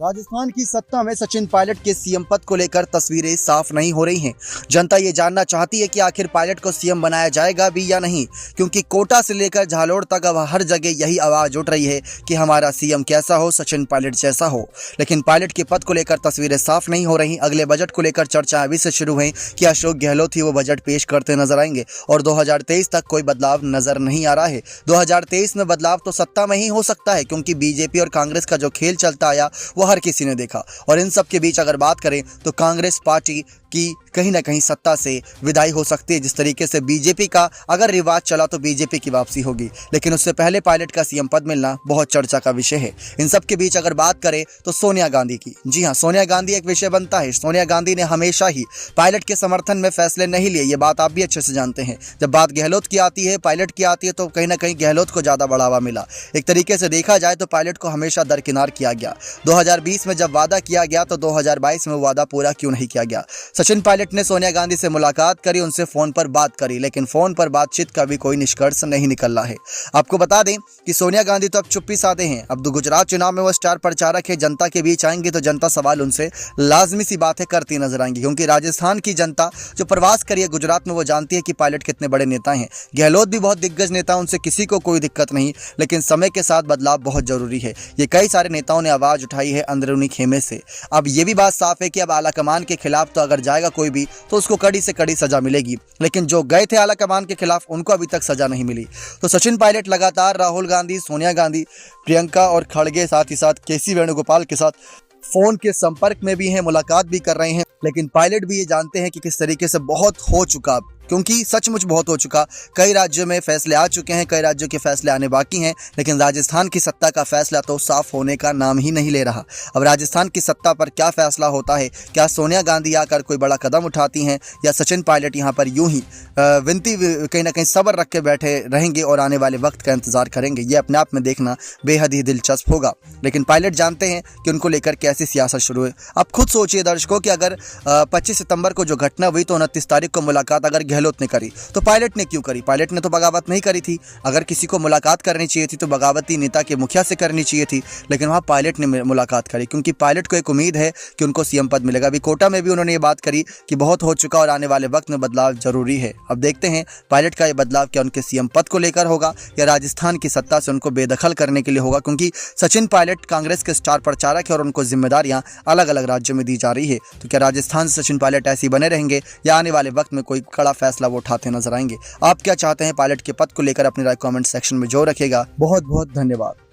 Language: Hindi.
राजस्थान की सत्ता में सचिन पायलट के सीएम पद को लेकर तस्वीरें साफ नहीं हो रही हैं। जनता ये जानना चाहती है कि आखिर पायलट को सीएम बनाया जाएगा भी या नहीं, क्योंकि कोटा से लेकर झालोड़ तक अब हर जगह यही आवाज उठ रही है कि हमारा सीएम कैसा हो, सचिन पायलट जैसा हो। लेकिन पायलट के पद को लेकर तस्वीरें साफ नहीं हो रही। अगले बजट को लेकर चर्चा अभी से शुरू हुई कि अशोक गहलोत ही वो बजट पेश करते नजर आएंगे और 2023 तक कोई बदलाव नजर नहीं आ रहा है। 2023 में बदलाव तो सत्ता में ही हो सकता है, क्योंकि बीजेपी और कांग्रेस का जो खेल चलता आया वो हर किसी ने देखा। और इन सब के बीच अगर बात करें तो कांग्रेस पार्टी की कहीं ना कहीं सत्ता से विदाई हो सकती है। जिस तरीके से बीजेपी का अगर रिवाज चला तो बीजेपी की वापसी होगी, लेकिन उससे पहले पायलट का सीएम पद मिलना बहुत चर्चा का विषय है। इन सब के बीच अगर बात करें तो सोनिया गांधी की, जी हाँ, सोनिया गांधी एक विषय बनता है। सोनिया गांधी ने हमेशा ही पायलट के समर्थन में फैसले नहीं लिए, ये बात आप भी अच्छे से जानते हैं। जब बात गहलोत की आती है, पायलट की आती है, तो कहीं ना कहीं गहलोत को ज्यादा बढ़ावा मिला। एक तरीके से देखा जाए तो पायलट को हमेशा दरकिनार किया गया। 2020 में जब वादा किया गया तो 2022 में वादा पूरा क्यों नहीं किया गया। सचिन पायलट ने सोनिया गांधी से मुलाकात करी, उनसे फोन पर बात करी, लेकिन फोन पर बातचीत का भी कोई निष्कर्ष नहीं निकल रहा है। आपको बता दें कि सोनिया गांधी तो अब चुप्पी साधे हैं। अब तो गुजरात चुनाव में वो स्टार प्रचारक है, जनता के बीच आएंगे तो जनता सवाल उनसे लाजमी सी बातें करती नजर आएंगी, क्योंकि राजस्थान की जनता जो प्रवास करी है गुजरात में वो जानती है कि पायलट कितने बड़े नेता हैं। गहलोत भी बहुत दिग्गज नेता, उनसे किसी को कोई दिक्कत नहीं, लेकिन समय के साथ बदलाव बहुत जरूरी है। ये कई सारे नेताओं ने आवाज उठाई है अंदरूनी खेमे से। अब ये भी बात साफ है कि अब आलाकमान के खिलाफ तो अगर जाएगा कोई भी तो उसको कड़ी से कड़ी सजा मिलेगी, लेकिन जो गए थे आलाकमान के खिलाफ उनको अभी तक सजा नहीं मिली। तो सचिन पायलट लगातार राहुल गांधी, सोनिया गांधी, प्रियंका और खड़गे, साथ ही साथ केसी वेणुगोपाल के साथ फोन के संपर्क में भी हैं, मुलाकात भी कर रहे हैं। लेकिन पायलट भी ये जानते हैं कि किस तरीके से बहुत हो चुका, क्योंकि सचमुच बहुत हो चुका। कई राज्यों में फैसले आ चुके हैं, कई राज्यों के फैसले आने बाकी हैं, लेकिन राजस्थान की सत्ता का फैसला तो साफ होने का नाम ही नहीं ले रहा। अब राजस्थान की सत्ता पर क्या फैसला होता है, क्या सोनिया गांधी आकर कोई बड़ा कदम उठाती हैं या सचिन पायलट यहाँ पर यूं ही विनती कहीं ना कहीं सब्र रख के बैठे रहेंगे और आने वाले वक्त का इंतजार करेंगे, ये अपने आप में देखना बेहद ही दिलचस्प होगा। लेकिन पायलट जानते हैं कि उनको लेकर कैसी सियासत शुरू है। अब खुद सोचिए दर्शकों कि अगर 25 सितंबर को जो घटना हुई तो 29 तारीख को मुलाकात अगर गहलोत ने करी तो पायलट ने क्यों करी। पायलट ने तो बगावत नहीं करी थी। अगर किसी को मुलाकात करनी चाहिए थी तो बगावती नेता के मुखिया से करनी चाहिए थी, लेकिन वहां पायलट ने मुलाकात करी, क्योंकि पायलट को एक उम्मीद है कि उनको सीएम पद मिलेगा। अभी कोटा में भी उन्होंने ये बात करी कि बहुत हो चुका और आने वाले वक्त में बदलाव जरूरी है। अब देखते हैं पायलट का ये बदलाव क्या उनके सीएम पद को लेकर होगा या राजस्थान की सत्ता से उनको बेदखल करने के लिए होगा, क्योंकि सचिन पायलट कांग्रेस के स्टार प्रचारक है और उनको जिम्मेदारियां अलग अलग राज्यों में दी जा रही है। तो क्या राजस्थान से सचिन पायलट ऐसे बने रहेंगे या आने वाले वक्त में कोई कड़ा फैसला वो उठाते नजर आएंगे। आप क्या चाहते हैं पायलट के पद को लेकर अपनी राय कमेंट सेक्शन में जरूर रखिएगा। बहुत बहुत धन्यवाद।